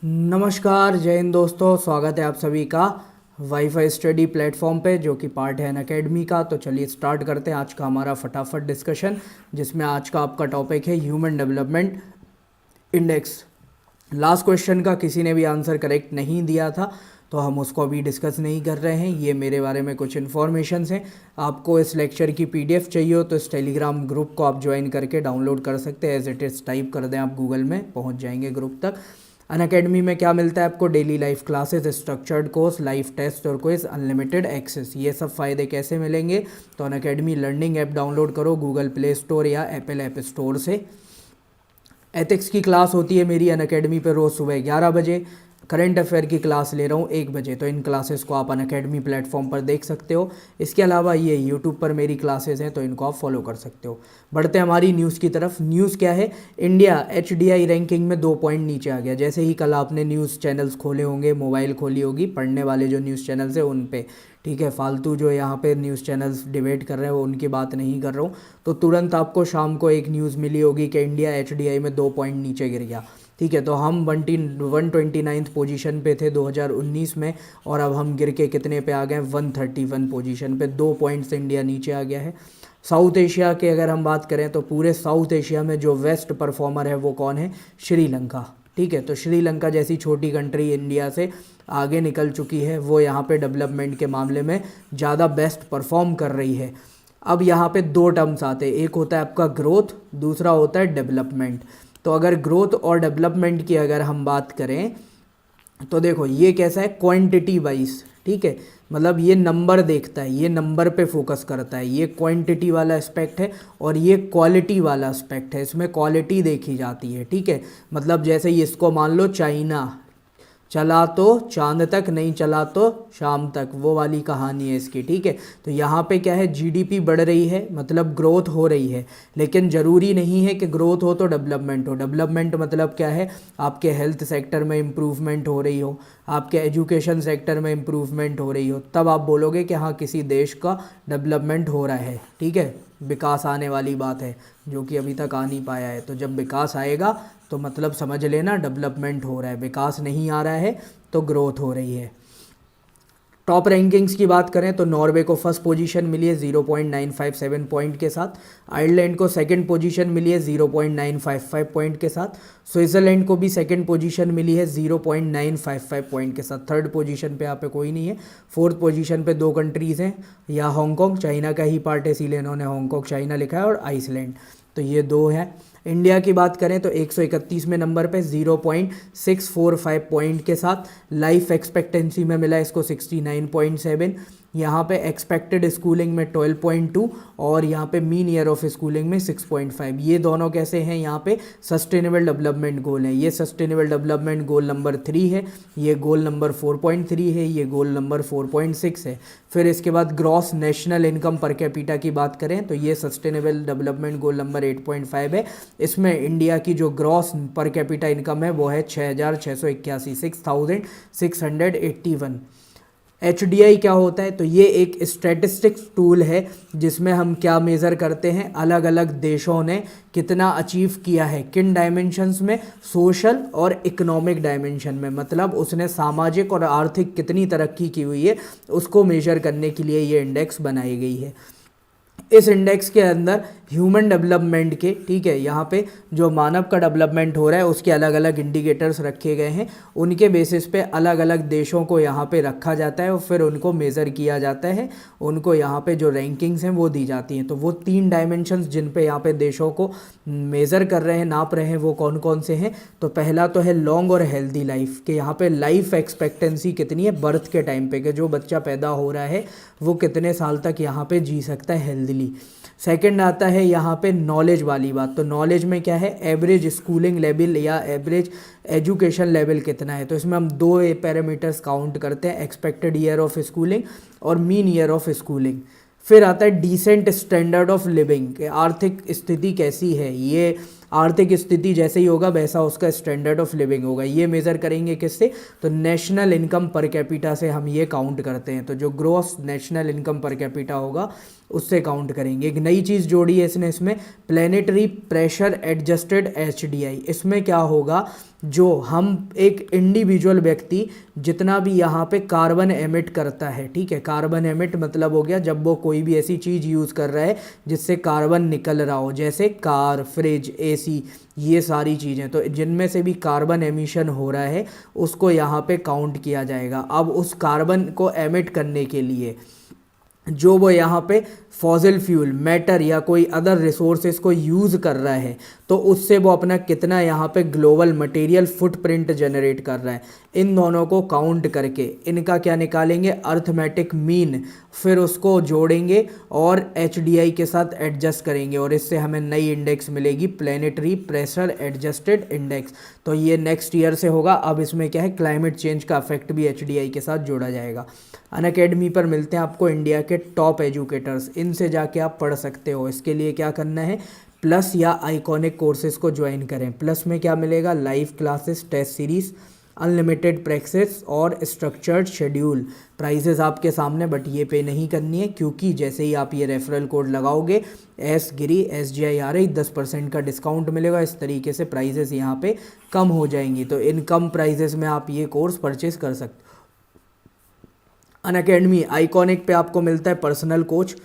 नमस्कार, जय हिंद दोस्तों। स्वागत है आप सभी का वाईफाई स्टडी प्लेटफॉर्म पे, जो कि पार्ट है अनअकैडमी का। तो चलिए स्टार्ट करते हैं आज का हमारा फटाफट डिस्कशन, जिसमें आज का आपका टॉपिक है human development index. Last question का किसी ने भी आंसर करेक्ट नहीं दिया था, तो हम उसको अभी डिस्कस नहीं कर रहे हैं। ये मेरे बारे में कुछ इन्फॉर्मेशंस हैं। आपको इस लेक्चर की पीडीएफ चाहिए हो तो इस टेलीग्राम ग्रुप को आप ज्वाइन करके डाउनलोड कर सकते हैं। एज इट इज़ टाइप कर दें आप गूगल में, पहुंच जाएंगे ग्रुप तक। अनअकैडमी में क्या मिलता है आपको? Daily life classes, structured course, live test और क्विज, अनलिमिटेड एक्सेस। ये सब फ़ायदे कैसे मिलेंगे? तो अनअकैडमी लर्निंग ऐप डाउनलोड करो गूगल प्ले स्टोर या एप्पल ऐप स्टोर से। एथिक्स की क्लास होती है मेरी अनअकैडमी पर रोज़ सुबह 11 बजे। करंट अफेयर की क्लास ले रहा हूँ 1 बजे। तो इन क्लासेस को आप अनअकैडमी प्लेटफॉर्म पर देख सकते हो। इसके अलावा ये यूट्यूब पर मेरी क्लासेस हैं, तो इनको आप फॉलो कर सकते हो। बढ़ते हैं हमारी न्यूज़ की तरफ। न्यूज़ क्या है? इंडिया एचडीआई रैंकिंग में 2 पॉइंट नीचे आ गया। जैसे ही कल आपने न्यूज़ चैनल्स खोले होंगे, मोबाइल खोली होगी, पढ़ने वाले जो न्यूज़ चैनल्स हैं उन पे, ठीक है, फालतू जो यहाँ पे न्यूज़ चैनल्स डिबेट कर रहे हैं वो उनकी बात नहीं कर रहा हूँ। तो तुरंत आपको शाम को एक न्यूज़ मिली होगी कि इंडिया एचडीआई में 2 पॉइंट नीचे गिर गया। ठीक है, तो हम 129th पोजीशन पे थे 2019 में, और अब हम गिर के कितने पे आ गए? 131 पोजीशन पे। 2 पॉइंट्स इंडिया नीचे आ गया है। साउथ एशिया के अगर हम बात करें तो पूरे साउथ एशिया में जो वेस्ट परफॉर्मर है वो कौन है? श्रीलंका। ठीक है, तो श्रीलंका जैसी छोटी कंट्री इंडिया से आगे निकल चुकी है, वो यहाँ पे डेवलपमेंट के मामले में ज़्यादा बेस्ट परफॉर्म कर रही है। अब यहाँ पे 2 टर्म्स आते हैं, एक होता है आपका ग्रोथ, दूसरा होता है डेवलपमेंट। तो अगर ग्रोथ और डेवलपमेंट की अगर हम बात करें तो देखो ये कैसा है? Quantity wise. ठीक है, मतलब ये नंबर देखता है, ये नंबर पे फोकस करता है। ये क्वांटिटी वाला एस्पेक्ट है और ये क्वालिटी वाला एस्पेक्ट है। इसमें क्वालिटी देखी जाती है। ठीक है, मतलब जैसे इसको मान लो चाइना चला तो चांद तक, नहीं चला तो शाम तक, वो वाली कहानी है इसकी। ठीक है, तो यहाँ पे क्या है? जीडीपी बढ़ रही है, मतलब ग्रोथ हो रही है। लेकिन ज़रूरी नहीं है कि ग्रोथ हो तो डेवलपमेंट हो। डेवलपमेंट मतलब क्या है? आपके हेल्थ सेक्टर में इम्प्रूवमेंट हो रही हो, आपके एजुकेशन सेक्टर में इम्प्रूवमेंट हो रही हो, तब आप बोलोगे कि हाँ किसी देश का डेवलपमेंट हो रहा है। ठीक है, विकास आने वाली बात है, जो कि अभी तक आ नहीं पाया है। तो जब विकास आएगा तो मतलब समझ लेना डेवलपमेंट हो रहा है। विकास नहीं आ रहा है तो ग्रोथ हो रही है। टॉप रैंकिंग्स की बात करें तो नॉर्वे को फर्स्ट पोजीशन मिली है 0.957 पॉइंट के साथ। आयरलैंड को सेकंड पोजीशन मिली है 0.955 पॉइंट के साथ। स्विट्ज़रलैंड को भी सेकंड पोजीशन मिली है 0.955 पॉइंट के साथ। थर्ड पोजीशन पे यहाँ पे कोई नहीं है। फोर्थ पोजीशन पे 2 कंट्रीज़ हैं, या हांगकॉन्ग, चाइना का ही पार्ट है इसीलिए इन्होंने हांगकॉन्ग चाइना लिखा है, और आइसलैंड। तो ये 2 हैं। इंडिया की बात करें तो 131वें नंबर पे 0.645 पॉइंट के साथ। लाइफ एक्सपेक्टेंसी में मिला इसको 69.7। यहाँ पे एक्सपेक्टेड स्कूलिंग में 12.2 और यहाँ पे मीन ईयर ऑफ स्कूलिंग में 6.5। ये दोनों कैसे हैं? यहाँ पे सस्टेनेबल डेवलपमेंट गोल है। ये सस्टेनेबल डेवलपमेंट गोल नंबर 3 है, ये गोल नंबर 4.3 है, ये गोल नंबर 4.6 है। फिर इसके बाद gross national income per capita की बात करें तो ये सस्टेनेबल डेवलपमेंट गोल नंबर 8.5 है। इसमें इंडिया की जो ग्रॉस पर कैपिटा इनकम है वो है 6,681, 6,681। एचडीआई क्या होता है? तो ये एक स्टैटिस्टिक्स टूल है जिसमें हम क्या मेज़र करते हैं? अलग अलग देशों ने कितना अचीव किया है, किन डायमेंशंस में? सोशल और इकोनॉमिक डायमेंशन में, मतलब उसने सामाजिक और आर्थिक कितनी तरक्की की हुई है उसको मेजर करने के लिए ये इंडेक्स बनाई गई है। इस इंडेक्स के अंदर ह्यूमन डेवलपमेंट के, ठीक है, यहाँ पे जो मानव का डेवलपमेंट हो रहा है उसके अलग अलग इंडिकेटर्स रखे गए हैं। उनके बेसिस पे अलग अलग देशों को यहाँ पे रखा जाता है और फिर उनको मेज़र किया जाता है। उनको यहाँ पे जो रैंकिंग्स हैं वो दी जाती हैं। तो वो 3 डायमेंशंस जिन पे यहाँ पे देशों को मेज़र कर रहे हैं, नाप रहे हैं, वो कौन कौन से हैं? तो पहला तो है लॉन्ग और हेल्दी लाइफ, के यहाँ पे लाइफ एक्सपेक्टेंसी कितनी है बर्थ के टाइम पे, कि जो बच्चा पैदा हो रहा है वो कितने साल तक यहाँ पे जी सकता है हेल्दीली। सेकंड आता है यहाँ पे नॉलेज वाली बात। तो नॉलेज में क्या है? एवरेज स्कूलिंग लेवल या एवरेज एजुकेशन लेवल कितना है। तो इसमें हम 2 पैरामीटर्स काउंट करते हैं, एक्सपेक्टेड ईयर ऑफ स्कूलिंग और मीन ईयर ऑफ स्कूलिंग। फिर आता है डिसेंट स्टैंडर्ड ऑफ लिविंग, आर्थिक स्थिति कैसी है, ये आर्थिक स्थिति जैसे ही होगा वैसा उसका स्टैंडर्ड ऑफ लिविंग होगा। ये मेज़र करेंगे किससे? तो नेशनल इनकम पर कैपिटा से हम ये काउंट करते हैं। तो जो gross national income per capita होगा उससे काउंट करेंगे। एक नई चीज़ जोड़ी है इसमें प्लेनेटरी प्रेशर एडजस्टेड HDI। इसमें क्या होगा, जो हम एक इंडिविजुअल व्यक्ति जितना भी यहाँ पे कार्बन एमिट करता है, ठीक है, कार्बन एमिट मतलब हो गया जब वो कोई भी ऐसी चीज़ यूज़ कर रहा है जिससे कार्बन निकल रहा हो, जैसे कार, फ्रिज, AC, ये सारी चीज़ें, तो जिनमें से भी कार्बन एमिशन हो रहा है उसको यहाँ पे काउंट किया जाएगा। अब उस कार्बन को एमिट करने के लिए जो वो यहाँ पे फॉसिल फ्यूल, मैटर या कोई अदर रिसोर्सेज को यूज़ कर रहा है, तो उससे वो अपना कितना यहाँ पे ग्लोबल मटेरियल फुटप्रिंट जनरेट कर रहा है, इन दोनों को काउंट करके इनका क्या निकालेंगे, अर्थमेटिक मीन, फिर उसको जोड़ेंगे और HDI के साथ एडजस्ट करेंगे और इससे हमें नई इंडेक्स मिलेगी, प्लेनेटरी प्रेशर एडजस्टेड इंडेक्स। तो ये नेक्स्ट ईयर से होगा। अब इसमें क्या है, क्लाइमेट चेंज का इफेक्ट भी HDI के साथ जोड़ा जाएगा। अनअकैडमी पर मिलते हैं आपको इंडिया के टॉप एजुकेटर्स, इनसे जाके आप पढ़ सकते हो। इसके लिए क्या करना है, प्लस या आइकॉनिक कोर्सेज को ज्वाइन करें। प्लस में क्या मिलेगा, live classes, test series, unlimited practice और स्ट्रक्चर्ड शेड्यूल। प्राइसेस आपके सामने, बट ये पे नहीं करनी है क्योंकि जैसे ही आप ये रेफरल कोड लगाओगे SGIRI SGIRI 10% का डिस्काउंट मिलेगा। इस तरीके से प्राइसेस यहाँ पे कम हो जाएंगी। तो इन कम प्राइसेस में आप ये कोर्स परचेज कर सकते हो। अनअकैडमी आइकॉनिक पे आपको मिलता है पर्सनल कोच,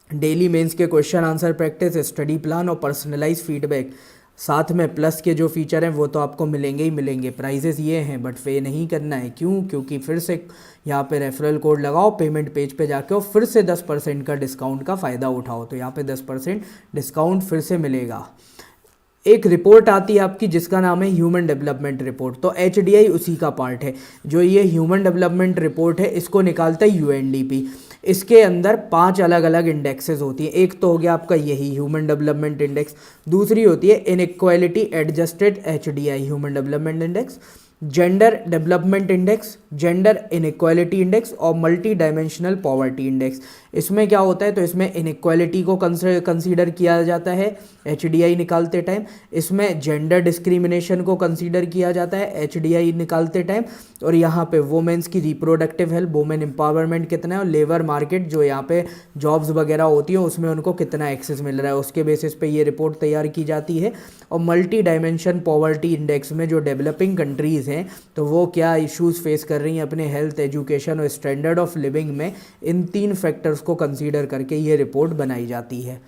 डेली मेंस के question answer practice, study plan और पर्सनलाइज फीडबैक। साथ में प्लस के जो फीचर हैं वो तो आपको मिलेंगे ही मिलेंगे। प्राइजेस ये हैं बट पे नहीं करना है। क्यों? क्योंकि फिर से यहाँ पे रेफरल कोड लगाओ, पेमेंट पेज पे जाके और फिर से 10% का डिस्काउंट का फ़ायदा उठाओ। तो यहाँ पे 10% डिस्काउंट फिर से मिलेगा। एक रिपोर्ट आती है आपकी जिसका नाम है ह्यूमन डेवलपमेंट रिपोर्ट। तो HDI उसी का पार्ट है। जो ये ह्यूमन डेवलपमेंट रिपोर्ट है इसको निकालता है UNDP। इसके अंदर 5 अलग अलग इंडेक्सेस होती हैं। एक तो हो गया आपका यही ह्यूमन डेवलपमेंट इंडेक्स, दूसरी होती है inequality adjusted HDI human development index, gender development index, gender inequality index और मल्टी डायमेंशनल पॉवर्टी इंडेक्स। इसमें क्या होता है, तो इसमें इनइक्वालिटी को कंसीडर किया जाता है HDI निकालते टाइम, इसमें जेंडर डिस्क्रिमिनेशन को कंसीडर किया जाता है HDI निकालते टाइम, और यहाँ पे वुमेन्स की रिप्रोडक्टिव हेल्थ, वुमेन एम्पावरमेंट कितना है, और लेबर मार्केट जो यहाँ पे जॉब्स वगैरह होती हैं उसमें उनको कितना एक्सेस मिल रहा है, उसके बेसिस पे ये रिपोर्ट तैयार की जाती है। और मल्टी डायमेंशन पॉवर्टी इंडेक्स में जो डेवलपिंग कंट्रीज़ हैं तो वो क्या इश्यूज़ फेस कर रही हैं अपने हेल्थ, एजुकेशन और स्टैंडर्ड ऑफ लिविंग में, इन 3 फैक्टर्स को कंसीडर करके ये रिपोर्ट बनाई जाती है।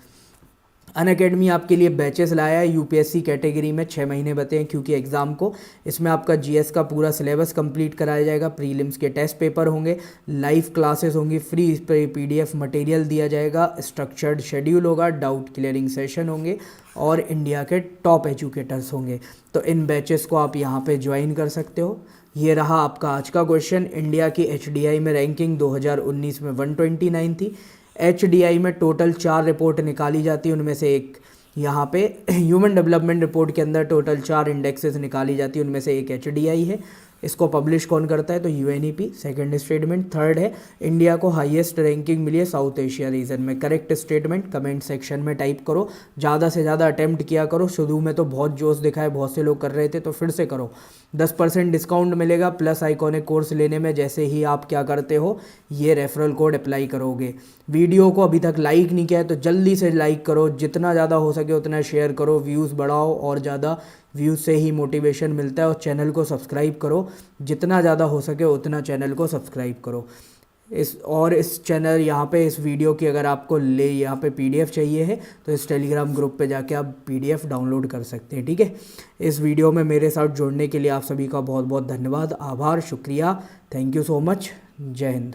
अनअकैडमी आपके लिए बैचेस लाया है UPSC कैटेगरी में 6 महीने बते हैं क्योंकि एग्ज़ाम को। इसमें आपका GS का पूरा सिलेबस कंप्लीट कराया जाएगा, प्रीलिम्स के टेस्ट पेपर होंगे, लाइव क्लासेस होंगी, फ्री PDF मटेरियल दिया जाएगा, स्ट्रक्चर्ड शेड्यूल होगा, डाउट क्लियरिंग सेशन होंगे और इंडिया के टॉप एजुकेटर्स होंगे। तो इन बैचेस को आप यहाँ पे ज्वाइन कर सकते हो। ये रहा आपका आज का क्वेश्चन। इंडिया की HDI में रैंकिंग 2019 में 129 थी। HDI में टोटल 4 रिपोर्ट निकाली जाती है, उनमें से एक यहाँ पे ह्यूमन डेवलपमेंट रिपोर्ट के अंदर टोटल 4 इंडेक्सेस निकाली जाती है, उनमें से एक HDI है। इसको पब्लिश कौन करता है, तो UNEP। सेकंड स्टेटमेंट, थर्ड है इंडिया को हाईएस्ट रैंकिंग मिली है साउथ एशिया रीजन में। करेक्ट स्टेटमेंट कमेंट सेक्शन में टाइप करो, ज़्यादा से ज़्यादा अटेम्प्ट किया करो। शुरू में तो बहुत जोश दिखाए, बहुत से लोग कर रहे थे, तो फिर से करो। 10% डिस्काउंट मिलेगा प्लस आइकॉनिक कोर्स लेने में, जैसे ही आप क्या करते हो, ये रेफरल कोड अप्लाई करोगे। वीडियो को अभी तक लाइक नहीं किया है तो जल्दी से लाइक करो, जितना ज़्यादा हो सके उतना शेयर करो, व्यूज़ बढ़ाओ, और ज़्यादा व्यूज़ से ही मोटिवेशन मिलता है। और चैनल को सब्सक्राइब करो, जितना ज़्यादा हो सके उतना चैनल को सब्सक्राइब करो। इस चैनल यहाँ पे इस वीडियो की अगर आपको यहाँ पे PDF चाहिए है तो इस टेलीग्राम ग्रुप पे जाके आप PDF डाउनलोड कर सकते हैं, ठीक है। इस वीडियो में मेरे साथ जुड़ने के लिए आप सभी का बहुत बहुत धन्यवाद, आभार, शुक्रिया, थैंक यू सो मच। जय हिंद।